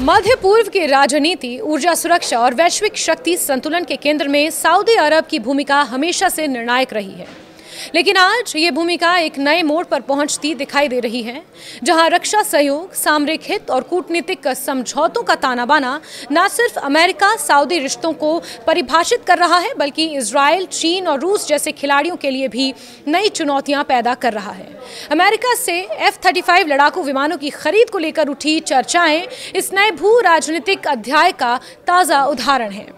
मध्य पूर्व की राजनीति, ऊर्जा सुरक्षा और वैश्विक शक्ति संतुलन के केंद्र में सऊदी अरब की भूमिका हमेशा से निर्णायक रही है। लेकिन आज ये भूमिका एक नए मोड़ पर पहुंचती दिखाई दे रही है, जहां रक्षा सहयोग, सामरिक हित और कूटनीतिक समझौतों का ताना बाना न सिर्फ अमेरिका सऊदी रिश्तों को परिभाषित कर रहा है, बल्कि इजराइल, चीन और रूस जैसे खिलाड़ियों के लिए भी नई चुनौतियां पैदा कर रहा है। अमेरिका से F-35 लड़ाकू विमानों की खरीद को लेकर उठी चर्चाएं इस नए भू राजनीतिक अध्याय का ताज़ा उदाहरण है।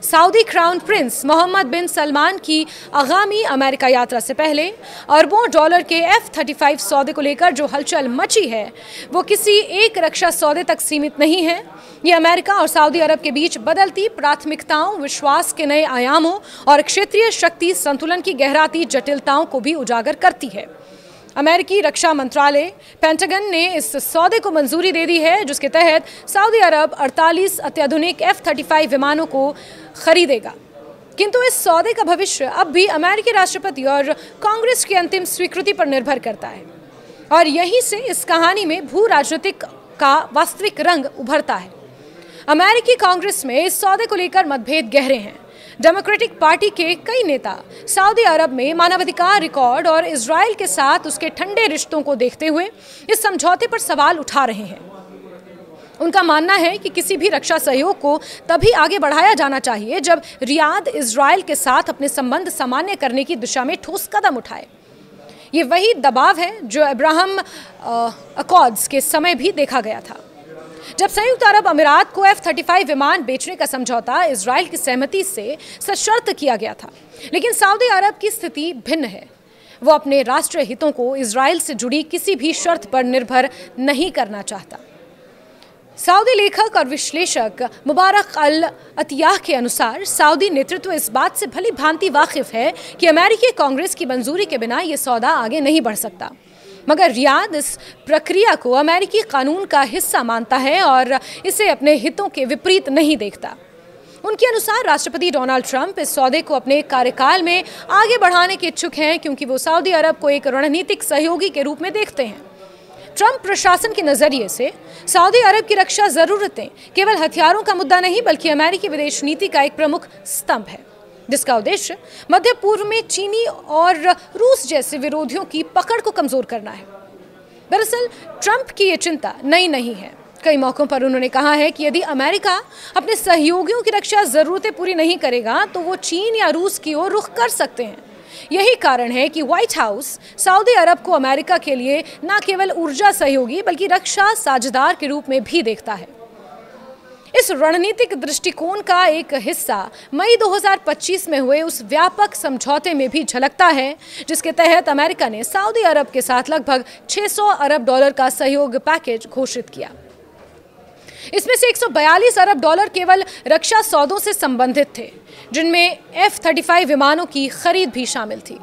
सऊदी क्राउन प्रिंस मोहम्मद बिन सलमान की आगामी अमेरिका यात्रा से पहले अरबों डॉलर के F-35 सौदे को लेकर जो हलचल मची है, वो किसी एक रक्षा सौदे तक सीमित नहीं है। ये अमेरिका और सऊदी अरब के बीच बदलती प्राथमिकताओं, विश्वास के नए आयामों और क्षेत्रीय शक्ति संतुलन की गहराती जटिलताओं को भी उजागर करती है। अमेरिकी रक्षा मंत्रालय पेंटागन ने इस सौदे को मंजूरी दे दी है, जिसके तहत सऊदी अरब 48 अत्याधुनिक F-35 विमानों को खरीदेगा। किंतु इस सौदे का भविष्य अब भी अमेरिकी राष्ट्रपति और कांग्रेस की अंतिम स्वीकृति पर निर्भर करता है, और यहीं से इस कहानी में भू राजनीतिक का वास्तविक रंग उभरता है। अमेरिकी कांग्रेस में इस सौदे को लेकर मतभेद गहरे हैं। डेमोक्रेटिक पार्टी के कई नेता सऊदी अरब में मानवाधिकार रिकॉर्ड और इजराइल के साथ उसके ठंडे रिश्तों को देखते हुए इस समझौते पर सवाल उठा रहे हैं। उनका मानना है कि किसी भी रक्षा सहयोग को तभी आगे बढ़ाया जाना चाहिए जब रियाद इजराइल के साथ अपने संबंध सामान्य करने की दिशा में ठोस कदम उठाए। ये वही दबाव है जो अब्राहम अकॉर्ड्स के समय भी देखा गया था, जब संयुक्त अरब अमीरात को F-35 विमान बेचने का समझौता इजराइल की सहमति से सशर्त किया गया था। लेकिन सऊदी अरब की स्थिति भिन्न है। वो अपने राष्ट्रीय हितों को इजराइल से जुड़ी किसी भी शर्त पर निर्भर नहीं करना चाहता। सऊदी लेखक और विश्लेषक मुबारक अल अतियाह के अनुसार सऊदी नेतृत्व इस बात से भली भांति वाकिफ है कि अमेरिकी कांग्रेस की मंजूरी के बिना ये सौदा आगे नहीं बढ़ सकता, मगर रियाद इस प्रक्रिया को अमेरिकी कानून का हिस्सा मानता है और इसे अपने हितों के विपरीत नहीं देखता। उनके अनुसार राष्ट्रपति डोनाल्ड ट्रंप इस सौदे को अपने कार्यकाल में आगे बढ़ाने के इच्छुक हैं, क्योंकि वो सऊदी अरब को एक रणनीतिक सहयोगी के रूप में देखते हैं। ट्रंप प्रशासन के नजरिए से सऊदी अरब की रक्षा जरूरतें केवल हथियारों का मुद्दा नहीं, बल्कि अमेरिकी विदेश नीति का एक प्रमुख स्तंभ है, जिसका उद्देश्य मध्य पूर्व में चीनी और रूस जैसे विरोधियों की पकड़ को कमजोर करना है। दरअसल ट्रंप की ये चिंता नई नहीं है। कई मौकों पर उन्होंने कहा है कि यदि अमेरिका अपने सहयोगियों की रक्षा जरूरतें पूरी नहीं करेगा, तो वो चीन या रूस की ओर रुख कर सकते हैं। यही कारण है कि व्हाइट हाउस सऊदी अरब को अमेरिका के लिए न केवल ऊर्जा सहयोगी बल्कि रक्षा साझेदार के रूप में भी देखता है। इस रणनीतिक दृष्टिकोण का एक हिस्सा मई 2025 में हुए उस व्यापक समझौते में भी झलकता है, जिसके तहत अमेरिका ने सऊदी अरब के साथ लगभग 600 अरब डॉलर का सहयोग पैकेज घोषित किया। इसमें से 142 अरब डॉलर केवल रक्षा सौदों से संबंधित थे, जिनमें F-35 विमानों की खरीद भी शामिल थी।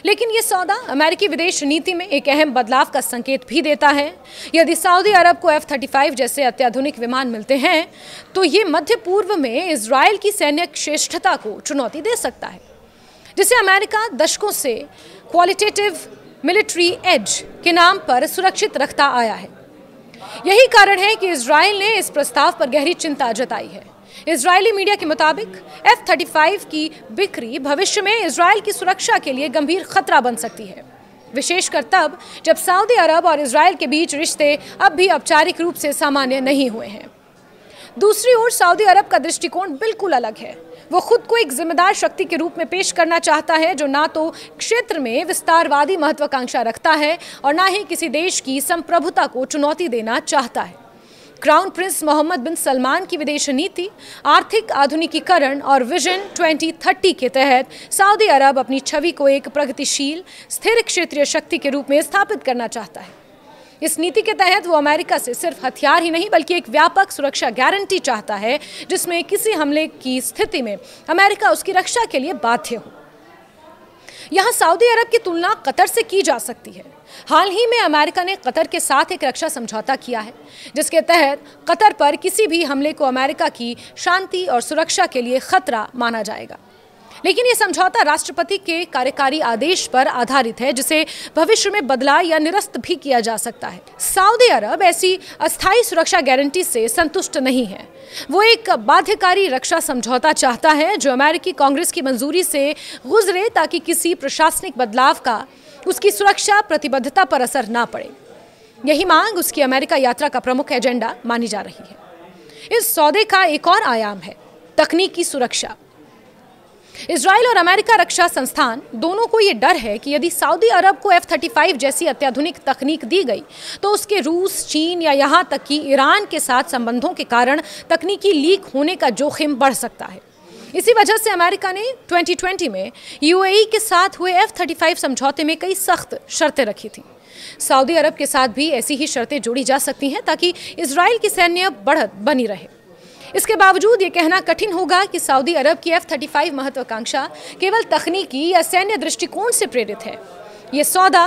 लेकिन ये सौदा अमेरिकी विदेश नीति में एक अहम बदलाव का संकेत भी देता है। यदि सऊदी अरब को F-35 जैसे अत्याधुनिक विमान मिलते हैं, तो ये मध्य पूर्व में इजराइल की सैन्य श्रेष्ठता को चुनौती दे सकता है, जिसे अमेरिका दशकों से क्वालिटेटिव मिलिट्री एज के नाम पर सुरक्षित रखता आया है। यही कारण है कि इजराइल ने इस प्रस्ताव पर गहरी चिंता जताई है। इजरायली मीडिया के मुताबिक F-35 की बिक्री भविष्य में इजराइल की सुरक्षा के लिए गंभीर खतरा बन सकती है, विशेषकर तब जब सऊदी अरब और इजराइल के बीच रिश्ते अब भी औपचारिक रूप से सामान्य नहीं हुए हैं। दूसरी ओर सऊदी अरब का दृष्टिकोण बिल्कुल अलग है। वो खुद को एक जिम्मेदार शक्ति के रूप में पेश करना चाहता है, जो ना तो क्षेत्र में विस्तारवादी महत्वाकांक्षा रखता है और ना ही किसी देश की संप्रभुता को चुनौती देना चाहता है। क्राउन प्रिंस मोहम्मद बिन सलमान की विदेश नीति, आर्थिक आधुनिकीकरण और विजन 2030 के तहत सऊदी अरब अपनी छवि को एक प्रगतिशील, स्थिर क्षेत्रीय शक्ति के रूप में स्थापित करना चाहता है। इस नीति के तहत वो अमेरिका से सिर्फ हथियार ही नहीं, बल्कि एक व्यापक सुरक्षा गारंटी चाहता है, जिसमें किसी हमले की स्थिति में अमेरिका उसकी रक्षा के लिए बाध्य हो। यहाँ सऊदी अरब की तुलना कतर से की जा सकती है। हाल ही में अमेरिका ने कतर के साथ एक रक्षा समझौता किया है, जिसके तहत कतर पर किसी भी हमले को अमेरिका की शांति और सुरक्षा के लिए खतरा माना जाएगा। लेकिन ये समझौता राष्ट्रपति के कार्यकारी आदेश पर आधारित है, जिसे भविष्य में बदला या निरस्त भी किया जा सकता है। सऊदी अरब ऐसी अस्थायी सुरक्षा गारंटी से संतुष्ट नहीं है। वो एक बाध्यकारी रक्षा समझौता चाहता है जो अमेरिकी कांग्रेस की मंजूरी से गुजरे, ताकि किसी प्रशासनिक बदलाव का उसकी सुरक्षा प्रतिबद्धता पर असर ना पड़े। यही मांग उसकी अमेरिका यात्रा का प्रमुख एजेंडा मानी जा रही है। इस सौदे का एक और आयाम है तकनीकी सुरक्षा। इजराइल और अमेरिका रक्षा संस्थान दोनों को यह डर है कि यदि सऊदी अरब को F-35 जैसी अत्याधुनिक तकनीक दी गई तो उसके रूस, चीन या यहां तक कि ईरान के साथ संबंधों के कारण तकनीकी लीक होने का जोखिम बढ़ सकता है। इसी वजह से अमेरिका ने 2020 में UAE के साथ हुए F-35 समझौते में कई सख्त शर्तें रखी थी। सऊदी अरब के साथ भी ऐसी ही शर्तें जोड़ी जा सकती हैं ताकि इजराइल की सैन्य बढ़त बनी रहे। इसके बावजूद ये कहना कठिन होगा कि सऊदी अरब की F-35 महत्वाकांक्षा केवल तकनीकी या सैन्य दृष्टिकोण से प्रेरित है। ये सौदा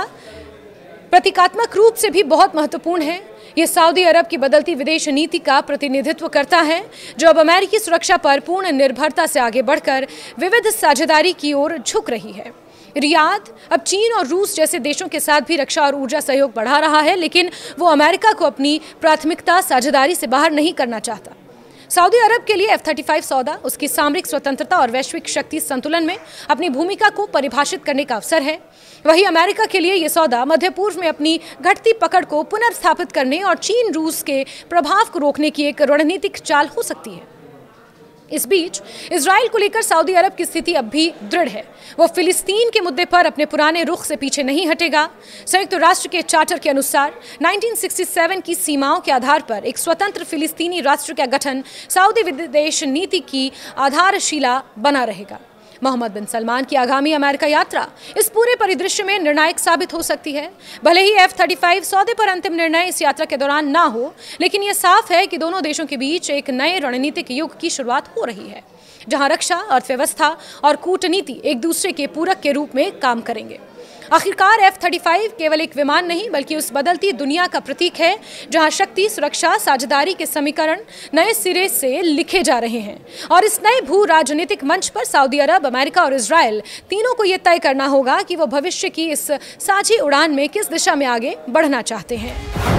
प्रतीकात्मक रूप से भी बहुत महत्वपूर्ण है। ये सऊदी अरब की बदलती विदेश नीति का प्रतिनिधित्व करता है, जो अब अमेरिकी सुरक्षा पर पूर्ण निर्भरता से आगे बढ़कर विविध साझेदारी की ओर झुक रही है। रियाद अब चीन और रूस जैसे देशों के साथ भी रक्षा और ऊर्जा सहयोग बढ़ा रहा है, लेकिन वो अमेरिका को अपनी प्राथमिकता साझेदारी से बाहर नहीं करना चाहता। सऊदी अरब के लिए F-35 सौदा उसकी सामरिक स्वतंत्रता और वैश्विक शक्ति संतुलन में अपनी भूमिका को परिभाषित करने का अवसर है। वहीं अमेरिका के लिए यह सौदा मध्य पूर्व में अपनी घटती पकड़ को पुनर्स्थापित करने और चीन रूस के प्रभाव को रोकने की एक रणनीतिक चाल हो सकती है। इस बीच इजराइल को लेकर सऊदी अरब की स्थिति अब भी दृढ़ है। वो फिलिस्तीन के मुद्दे पर अपने पुराने रुख से पीछे नहीं हटेगा। संयुक्त राष्ट्र के चार्टर के अनुसार 1967 की सीमाओं के आधार पर एक स्वतंत्र फिलिस्तीनी राष्ट्र का गठन सऊदी विदेश नीति की आधारशिला बना रहेगा। मोहम्मद बिन सलमान की आगामी अमेरिका यात्रा इस पूरे परिदृश्य में निर्णायक साबित हो सकती है। भले ही F-35 सौदे पर अंतिम निर्णय इस यात्रा के दौरान ना हो, लेकिन यह साफ है कि दोनों देशों के बीच एक नए रणनीतिक युग की शुरुआत हो रही है, जहां रक्षा, अर्थव्यवस्था और कूटनीति एक दूसरे के पूरक के रूप में काम करेंगे। आखिरकार F-35 केवल एक विमान नहीं, बल्कि उस बदलती दुनिया का प्रतीक है जहां शक्ति, सुरक्षा, साझेदारी के समीकरण नए सिरे से लिखे जा रहे हैं। और इस नए भू राजनीतिक मंच पर सऊदी अरब, अमेरिका और इजराइल तीनों को यह तय करना होगा कि वो भविष्य की इस साझी उड़ान में किस दिशा में आगे बढ़ना चाहते हैं।